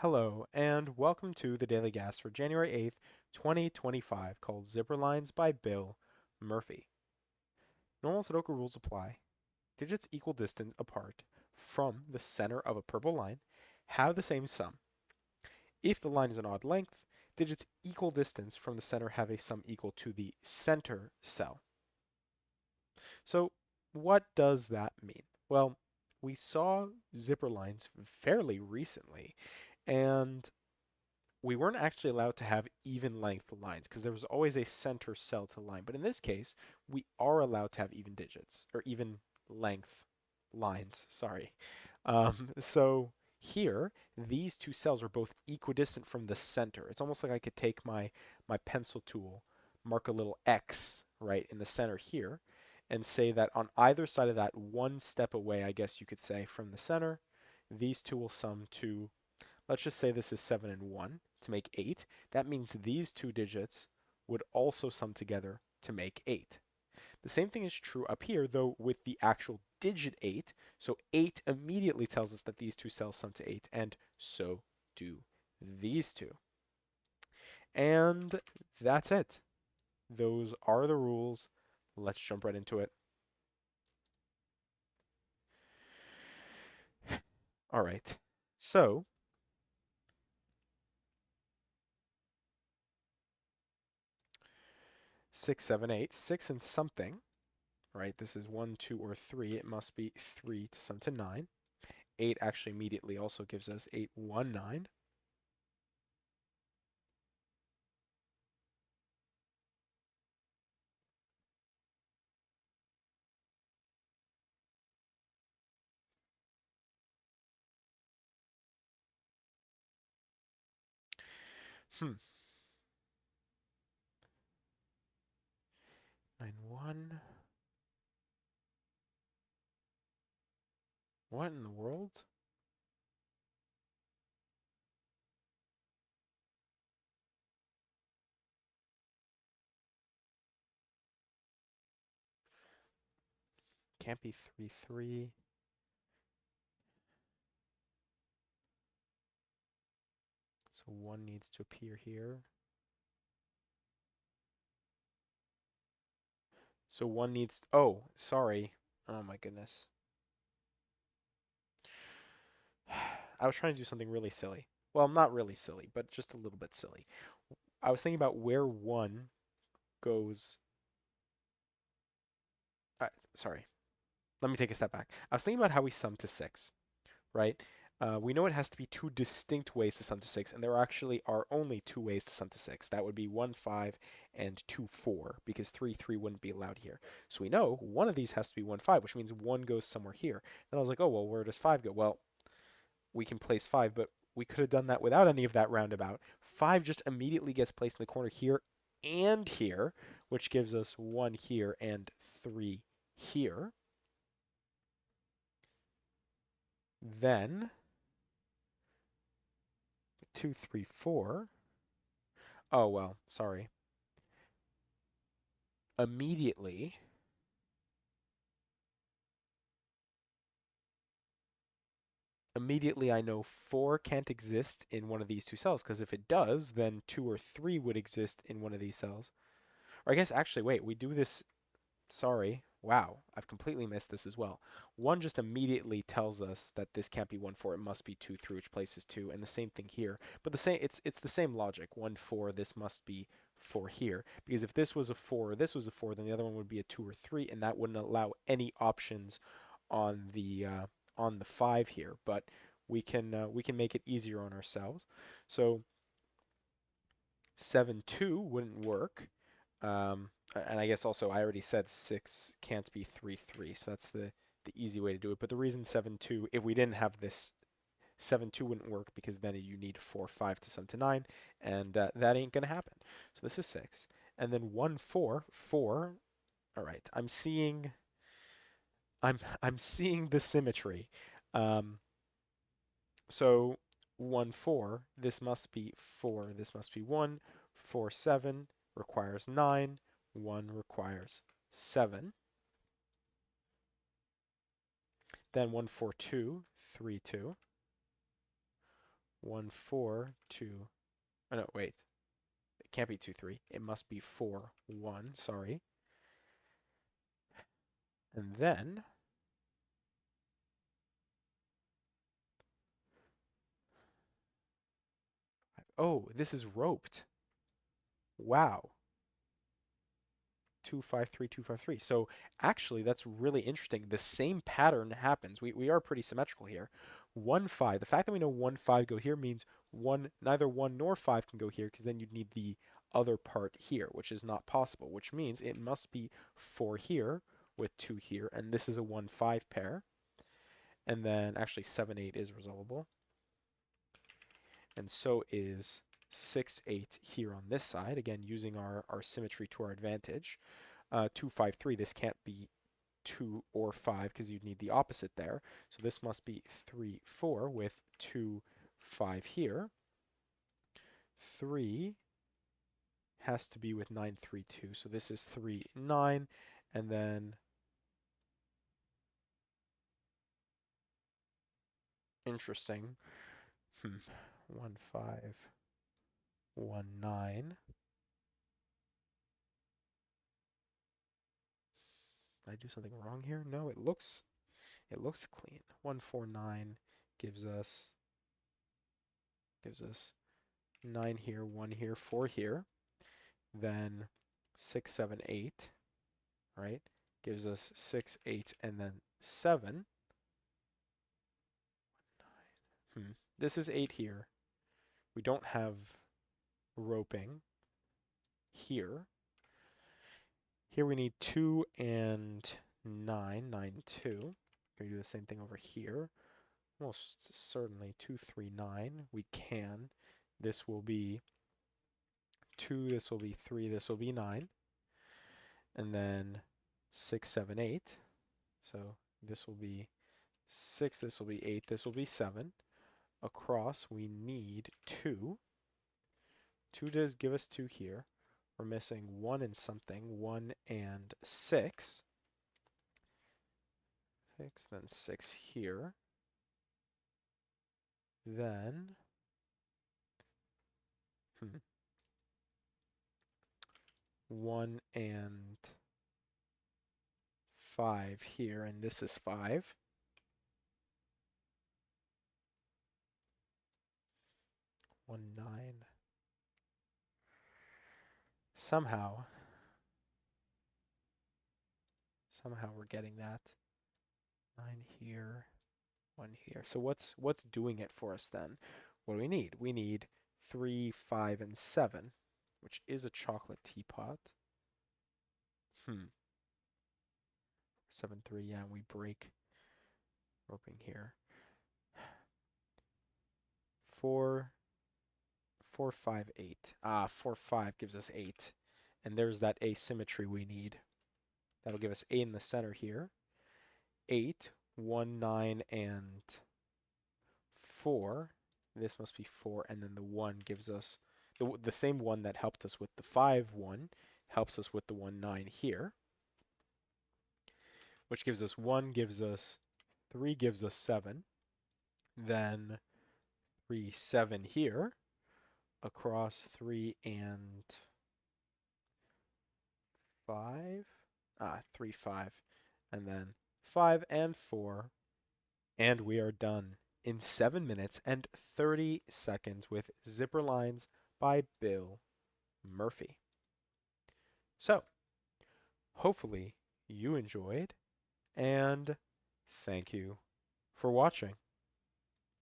Hello, and welcome to the Daily Gas for January 8th, 2025, called Zipper Lines by Bill Murphy. Normal Sudoku rules apply. Digits equal distance apart from the center of a purple line have the same sum. If the line is an odd length, digits equal distance from the center have a sum equal to the center cell. So, what does that mean? Well, we saw zipper lines fairly recently, and we weren't actually allowed to have even length lines because there was always a center cell to line. But in this case, we are allowed to have even digits or even length lines. Sorry. So here, these two cells are both equidistant from the center. It's almost like I could take my pencil tool, mark a little X right in the center here, and say that on either side of that, one step away, I guess you could say, from the center, these two will sum to, let's just say this is 7 and 1 to make 8. That means these two digits would also sum together to make 8. The same thing is true up here, though with the actual digit 8. So 8 immediately tells us that these two cells sum to 8, and so do these two. And that's it. Those are the rules. Let's jump right into it. All right. So 6, 7, 8, 6 and something, right? This is 1, 2, or 3. It must be 3 to sum to 9. 8 actually immediately also gives us 8, 1, 9. Hmm. 9, 1. What in the world? Can't be 3, 3. So 1 needs to appear here. So 1 needs, oh, sorry. Oh my goodness. I was trying to do something really silly. Well, not really silly, but just a little bit silly. I was thinking about where 1 goes. Sorry. Let me take a step back. I was thinking about how we sum to 6, right? We know it has to be two distinct ways to sum to 6, and there actually are only two ways to sum to 6. That would be 1, 5, and 2, 4, because 3, 3 wouldn't be allowed here. So we know one of these has to be 1, 5, which means 1 goes somewhere here. Then I was like, oh, well, where does 5 go? Well, we can place 5, but we could have done that without any of that roundabout. 5 just immediately gets placed in the corner here and here, which gives us 1 here and 3 here. Then 2, 3, 4. Oh, well, sorry. Immediately, immediately I know 4 can't exist in one of these two cells, because if it does, then 2 or 3 would exist in one of these cells. Or I guess actually, wait, we do this. Sorry. Wow, I've completely missed this as well. 1 just immediately tells us that this can't be 1, 4. It must be 2, 3, which places 2, and the same thing here. But the same, it's the same logic. 1, 4. This must be 4 here, because if this was a 4 or this was a 4, then the other one would be a 2 or 3, and that wouldn't allow any options on the 5 here. But we can make it easier on ourselves. So 7, 2 wouldn't work. And I guess also I already said 6 can't be 3, 3, so that's the easy way to do it. But the reason 7, 2, if we didn't have this, 7, 2 wouldn't work because then you need 4, 5 to sum to 9, and that ain't going to happen. So this is 6. And then 1, 4, 4. All right, I'm seeing the symmetry. Um, so 1, 4, this must be 4, this must be 1. 4, 7 requires 9. 1 requires 7. Then 1, 4, 2, 3, 2. 1, 4, 2. Oh, no, wait. It can't be 2, 3. It must be 4, 1. Sorry. And then, oh, this is roped. Wow. 253, 253. So actually, that's really interesting. The same pattern happens. We are pretty symmetrical here. 1, 5. The fact that we know 1, 5 go here means neither 1 nor 5 can go here because then you'd need the other part here, which is not possible, which means it must be 4 here with 2 here, and this is a 1, 5 pair. And then actually 7, 8 is resolvable. And so is 6, 8 here on this side, again, using our symmetry to our advantage. 2, 5, 3, this can't be 2 or 5 because you'd need the opposite there. So this must be 3, 4 with 2, 5 here. 3 has to be with 9, 3, 2. So this is 3, 9, and then interesting. 1, 5, 1, 9. Did I do something wrong here? No, it looks clean. 1, 4, 9 gives us 9 here, 1 here, 4 here. Then 6, 7, 8, right? Gives us 6, 8, and then 7. This is 8 here. We don't have roping here. Here we need 2 and 9, 9, 2. Can we do the same thing over here? Almost certainly 2, 3, 9. We can. This will be 2, this will be 3, this will be 9. And then 6, 7, 8. So this will be 6, this will be 8, this will be 7. Across, we need 2. 2 does give us 2 here. We're missing 1 and something, 1 and 6. 6, then 6 here. Then, 1 and 5 here, and this is 5. 1, 9. Somehow we're getting that. 9 here, 1 here. So what's doing it for us then? What do we need? We need 3, 5, and 7, which is a chocolate teapot. 7, 3, yeah, we break roping here. 4, 4, 5, 8. 4, 5 gives us 8. And there's that asymmetry we need. That'll give us 8 in the center here. 8, 1, 9, and 4. This must be 4, and then the 1 gives us the same one that helped us with the 5, 1 helps us with the 1, 9 here, which gives us 1, gives us 3, gives us 7, then 3, 7 here, across 3 and 5, 3, 5, and then 5 and 4, and we are done in 7 minutes and 30 seconds with Zipper Lines by Bill Murphy. So, hopefully you enjoyed, and thank you for watching.